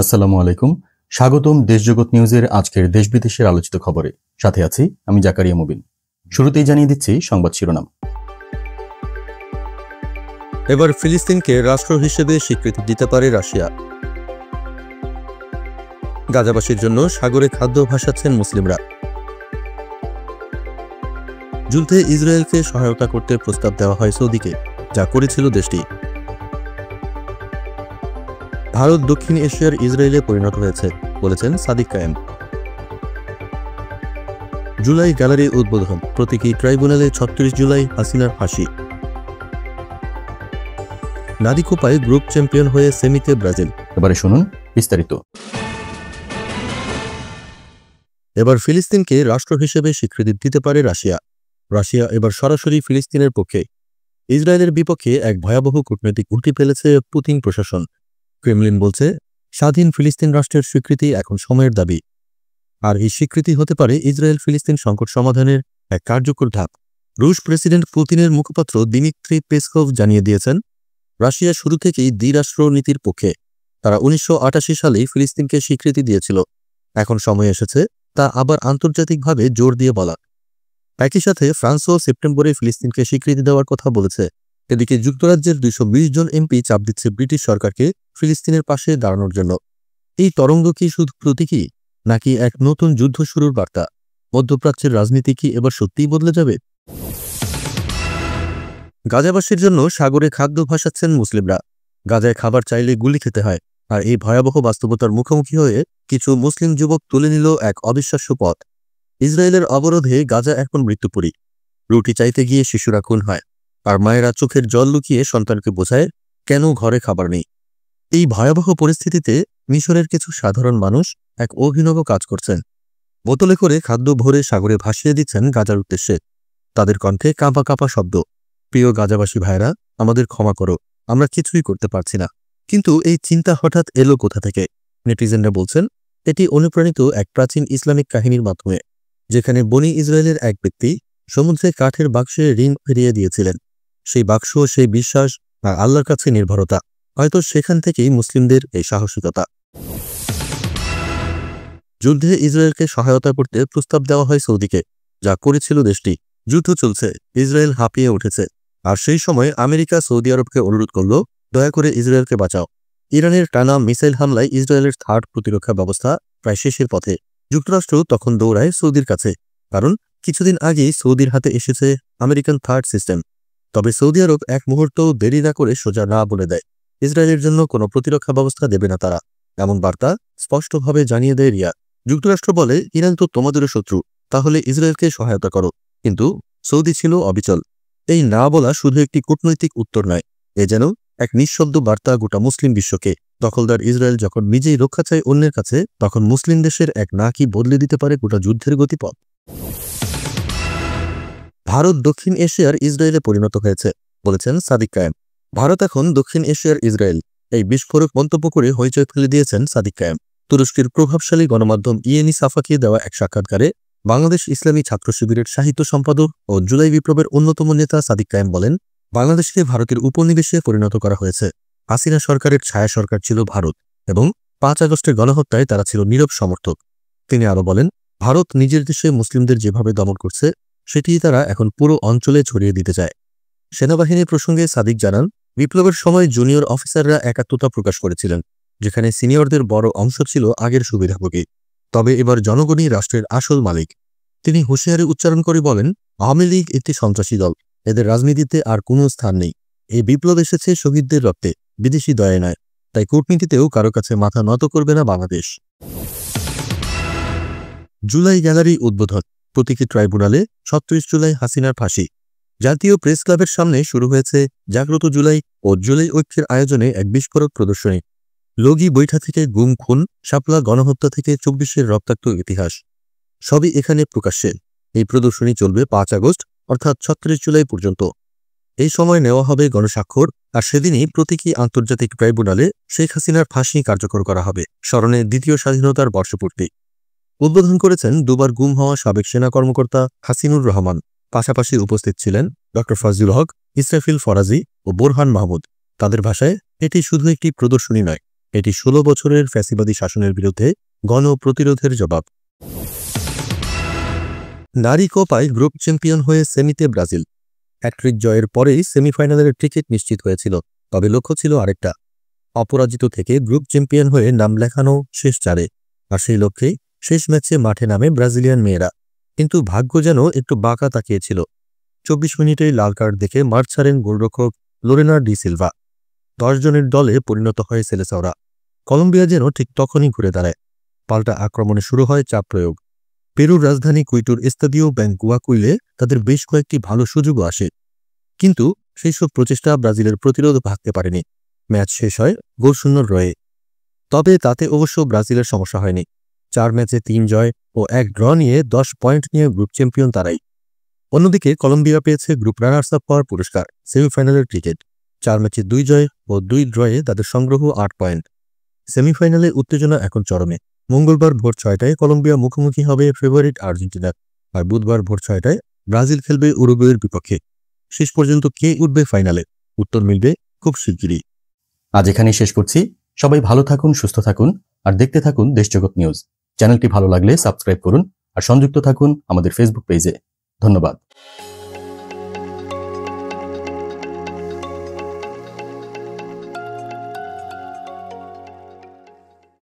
আসসালামু আলাইকুম। স্বাগতম দেশজগৎ নিউজের আজকের দেশ বিদেশের আলোচিত খবরে। সাথে আছি আমি জাকারিয়া মুবিন। শুরুতেই জানিয়ে দিচ্ছি সংবাদ শিরোনাম। এবার ফিলিস্তিনকে রাষ্ট্র হিসেবে স্বীকৃতি দিতে পারে রাশিয়া। গাজাবাসীর জন্য সাগরে খাদ্য ভাসাচ্ছেন মুসলিমরা। যুদ্ধে ইসরায়েলকে সহায়তা করতে প্রস্তাব দেওয়া হয় সৌদিকে, যা করেছিল দেশটি। ভারত দক্ষিণ এশিয়ার ইসরায়েলে পরিণত হয়েছে বলেছেন সাদিক কায়েম। জুলাই গ্যালারি উদ্বোধন, প্রতীকী ট্রাইব্যুনালে ৩৬ জুলাই হাসিনার ফাঁসি। নাদিকোপায় গ্রুপ চ্যাম্পিয়ন হয়ে সেমিতে ব্রাজিল। এবারে শুনুন বিস্তারিত। এবার ফিলিস্তিনকে রাষ্ট্র হিসেবে স্বীকৃতি দিতে পারে রাশিয়া। রাশিয়া এবার সরাসরি ফিলিস্তিনের পক্ষে। ইসরায়েলের বিপক্ষে এক ভয়াবহ কূটনৈতিক উল্টি ফেলেছে পুতিন প্রশাসন। ক্রেমলিন বলছে, স্বাধীন ফিলিস্তিন রাষ্ট্রের স্বীকৃতি এখন সময়ের দাবি। আর এই স্বীকৃতি হতে পারে ইসরায়েল ফিলিস্তিন সংকট সমাধানের এক কার্যকর ধাপ। রুশ প্রেসিডেন্ট পুতিনের মুখপাত্র দিমিত্রি পেসকভ জানিয়ে দিয়েছেন, রাশিয়া শুরু থেকেই দ্বিরাষ্ট্র নীতির পক্ষে। তারা ১৯৮৮ সালেই ফিলিস্তিনকে স্বীকৃতি দিয়েছিল। এখন সময় এসেছে তা আবার আন্তর্জাতিকভাবে জোর দিয়ে বলা। একই সাথে ফ্রান্সও সেপ্টেম্বরে ফিলিস্তিনকে স্বীকৃতি দেওয়ার কথা বলেছে। এদিকে যুক্তরাজ্যের ২২০ জন এমপি চাপ দিচ্ছে ব্রিটিশ সরকারকে ফিলিস্তিনের পাশে দাঁড়ানোর জন্য। এই তরঙ্গ কি শুধু প্রতীকী, নাকি এক নতুন যুদ্ধ শুরুর বার্তা? মধ্যপ্রাচ্যের রাজনীতি কি এবার সত্যিই বদলে যাবে? গাজাবাসীর জন্য সাগরে খাদ্য ভাসাচ্ছেন মুসলিমরা। গাজায় খাবার চাইলে গুলি খেতে হয়, আর এই ভয়াবহ বাস্তবতার মুখোমুখি হয়ে কিছু মুসলিম যুবক তুলে নিল এক অবিশ্বাস্য পথ। ইসরায়েলের অবরোধে গাজা এখন মৃত্যুপুরী। রুটি চাইতে গিয়ে শিশুরা খুন হয়, আর মায়েরা চোখের জল লুকিয়ে সন্তানকে বোঝায় কেন ঘরে খাবার নেই। এই ভয়াবহ পরিস্থিতিতে মিশরের কিছু সাধারণ মানুষ এক অভিনব কাজ করছেন। বোতলে করে খাদ্য ভরে সাগরে ভাসিয়ে দিচ্ছেন গাজার উদ্দেশ্যে। তাদের কণ্ঠে কাঁপা কাঁপা শব্দ, প্রিয় গাজাবাসী ভাইরা, আমাদের ক্ষমা করো, আমরা কিছুই করতে পারছি না। কিন্তু এই চিন্তা হঠাৎ এলো কোথা থেকে? নেটিজেনরা বলছেন, এটি অনুপ্রাণিত এক প্রাচীন ইসলামিক কাহিনীর মাধ্যমে, যেখানে বনি ইসরায়েলের এক ব্যক্তি সমুদ্রে কাঠের বাক্সে ঋণ ফিরিয়ে দিয়েছিলেন। সেই বাক্স, সেই বিশ্বাস আর আল্লাহর কাছে নির্ভরতা, হয়তো সেখান থেকেই মুসলিমদের এই সাহসিকতা। যুদ্ধে ইসরায়েলকে সহায়তা করতে প্রস্তাব দেওয়া হয় সৌদিকে, যা করেছিল দেশটি। যুদ্ধ চলছে, ইসরায়েল হাঁপিয়ে উঠেছে, আর সেই সময় আমেরিকা সৌদি আরবকে অনুরোধ করল, দয়া করে ইসরায়েলকে বাঁচাও। ইরানের টানা মিসাইল হামলায় ইসরায়েলের থার্ড প্রতিরক্ষা ব্যবস্থা প্রায় শেষের পথে। যুক্তরাষ্ট্র তখন দৌড়ায় সৌদির কাছে, কারণ কিছুদিন আগেই সৌদির হাতে এসেছে আমেরিকান থার্ড সিস্টেম। তবে সৌদি আরব এক মুহূর্তও দেরি না করে সোজা না বলে দেয়। ইসরায়েলের জন্য কোনো প্রতিরক্ষা ব্যবস্থা দেবে না তারা, এমন বার্তা স্পষ্টভাবে জানিয়ে দেয় রিয়াদ। যুক্তরাষ্ট্র বলে, ইরান তো তোমাদেরও শত্রু, তাহলে ইসরায়েলকে সহায়তা করো। কিন্তু সৌদি ছিল অবিচল। এই না বলা শুধু একটি কূটনৈতিক উত্তর নয়, এ যেন এক নিঃশব্দ বার্তা গোটা মুসলিম বিশ্বকে। দখলদার ইসরায়েল যখন নিজেই রক্ষা চায় অন্যের কাছে, তখন মুসলিম দেশের এক না কি বদলে দিতে পারে গোটা যুদ্ধের গতিপথ। ভারত দক্ষিণ এশিয়ার ইসরায়েলে পরিণত হয়েছে বলেছেন সাদিক কায়েম। ভারত এখন দক্ষিণ এশিয়ার ইসরায়েল, এই বিস্ফোরক মন্তব্য করে হইচই ফেলে দিয়েছেন সাদিক কায়েম। তুরস্কের প্রভাবশালী গণমাধ্যম ইয়েনি সাফাকে দেওয়া এক সাক্ষাৎকারে বাংলাদেশ ইসলামী ছাত্র শিবিরের সাহিত্য সম্পাদক ও জুলাই বিপ্লবের অন্যতম নেতা সাদিক কায়েম বলেন, বাংলাদেশকে ভারতের উপনিবেশে পরিণত করা হয়েছে। হাসিনা সরকারের ছায়া সরকার ছিল ভারত, এবং ৫ আগস্টের গণহত্যায় তারা ছিল নীরব সমর্থক। তিনি আরও বলেন, ভারত নিজের দেশে মুসলিমদের যেভাবে দমন করছে, সেটি তারা এখন পুরো অঞ্চলে ছড়িয়ে দিতে চায়। সেনাবাহিনী প্রসঙ্গে সাদিক জানান, বিপ্লবের সময় জুনিয়র অফিসাররা একাত্মতা প্রকাশ করেছিলেন, যেখানে সিনিয়রদের বড় অংশ ছিল আগের সুবিধাভোগী। তবে এবার জনগণই রাষ্ট্রের আসল মালিক। তিনি হুঁশিয়ারি উচ্চারণ করে বলেন, আওয়ামী লীগ একটি সন্ত্রাসী দল, এদের রাজনীতিতে আর কোনো স্থান নেই। এই বিপ্লব এসেছে শহীদদের রক্তে, বিদেশি দয়ে নয়। তাই কূটনীতিতেও কারো কাছে মাথা নত করবে না বাংলাদেশ। জুলাই গ্যালারি উদ্বোধন, প্রতীকী ট্রাইব্যুনালে ৩৬ জুলাই হাসিনার ফাঁসি। জাতীয় প্রেস ক্লাবের সামনে শুরু হয়েছে জাগ্রত জুলাই ও জুলাই ঐক্যের আয়োজনে এক বিস্ফোরক প্রদর্শনী। লগি বৈঠা থেকে গুম খুন, শাপলা গণহত্যা থেকে ২৪-এর রক্তাক্ত ইতিহাস, সবই এখানে প্রকাশ্যে। এই প্রদর্শনী চলবে ৫ আগস্ট অর্থাৎ ৩৬ জুলাই পর্যন্ত। এই সময় নেওয়া হবে গণস্বাক্ষর, আর সেদিনই প্রতীকী আন্তর্জাতিক ট্রাইব্যুনালে শেখ হাসিনার ফাঁসি কার্যকর করা হবে, স্মরণে দ্বিতীয় স্বাধীনতার বর্ষপূর্তি। উদ্বোধন করেছেন দুবার গুম হওয়া সাবেক সেনা কর্মকর্তা হাসিনুর রহমান। পাশাপাশি উপস্থিত ছিলেন ড ফজলুল হক, ইসরাফিল ফরাজি ও বোরহান মাহমুদ। তাদের ভাষায়, এটি শুধু একটি প্রদর্শনী নয়, এটি 16 বছরের ফ্যাসিবাদী শাসনের বিরুদ্ধে গণপ্রতিরোধের জবাব। নারী কোপায় গ্রুপ চ্যাম্পিয়ন হয়ে সেমিতে ব্রাজিল। হ্যাট্রিক জয়ের পরেই সেমিফাইনালের টিকিট নিশ্চিত হয়েছিল, তবে লক্ষ্য ছিল আরেকটা, অপরাজিত থেকে গ্রুপ চ্যাম্পিয়ন হয়ে নাম লেখানো শেষ চারে। আর সেই লক্ষ্যেই শেষ ম্যাচে মাঠে নামে ব্রাজিলিয়ান মেয়েরা। কিন্তু ভাগ্য যেন একটু বাঁকা তাকিয়েছিল। 24 মিনিটেই লাল কার্ড দেখে মাঠ ছাড়েন গোলরক্ষক লোরেনা ডি সিলভা। 10 জনের দলে পরিণত হয় সেলেসাওরা। কলম্বিয়া যেন ঠিক তখনই ঘুরে দাঁড়ায়। পাল্টা আক্রমণে শুরু হয় চাপ প্রয়োগ। পেরুর রাজধানী কুইটোর এস্তাদিও ব্যাংকুয়াকুইলে তাদের বেশ কয়েকটি ভালো সুযোগও আসে, কিন্তু সেই সব প্রচেষ্টা ব্রাজিলের প্রতিরোধ ভাঙতে পারেনি। ম্যাচ শেষ হয় গোলশূন্য রয়ে। তবে তাতে অবশ্য ব্রাজিলের সমস্যা হয়নি। 4 ম্যাচে 3 জয় ও 1 ড্র নিয়ে 10 পয়েন্ট নিয়ে গ্রুপ চ্যাম্পিয়ন তারাই। অন্যদিকে কলম্বিয়া পেয়েছে গ্রুপ রানার্স আপ হওয়ার পুরস্কার, সেমিফাইনালের টিকিট। 4 ম্যাচে 2 জয় ও 2 ড্রয়ে তাদের সংগ্রহ 8 পয়েন্ট। সেমিফাইনালে উত্তেজনা এখন চরমে। মঙ্গলবার ভোর 6টায় কলম্বিয়া মুখোমুখি হবে ফেভারিট আর্জেন্টিনার, আর বুধবার ভোর 6টায় ব্রাজিল খেলবে উরুগুয়ের বিপক্ষে। শেষ পর্যন্ত কে উঠবে ফাইনালে, উত্তর মিলবে খুব শিগগিরই। আজ এখানেই শেষ করছি। সবাই ভালো থাকুন, সুস্থ থাকুন আর দেখতে থাকুন দেশজগৎ নিউজ। চ্যানেলটি ভালো লাগলে সাবস্ক্রাইব করুন আর সংযুক্ত থাকুন আমাদের ফেসবুক পেজে। ধন্যবাদ।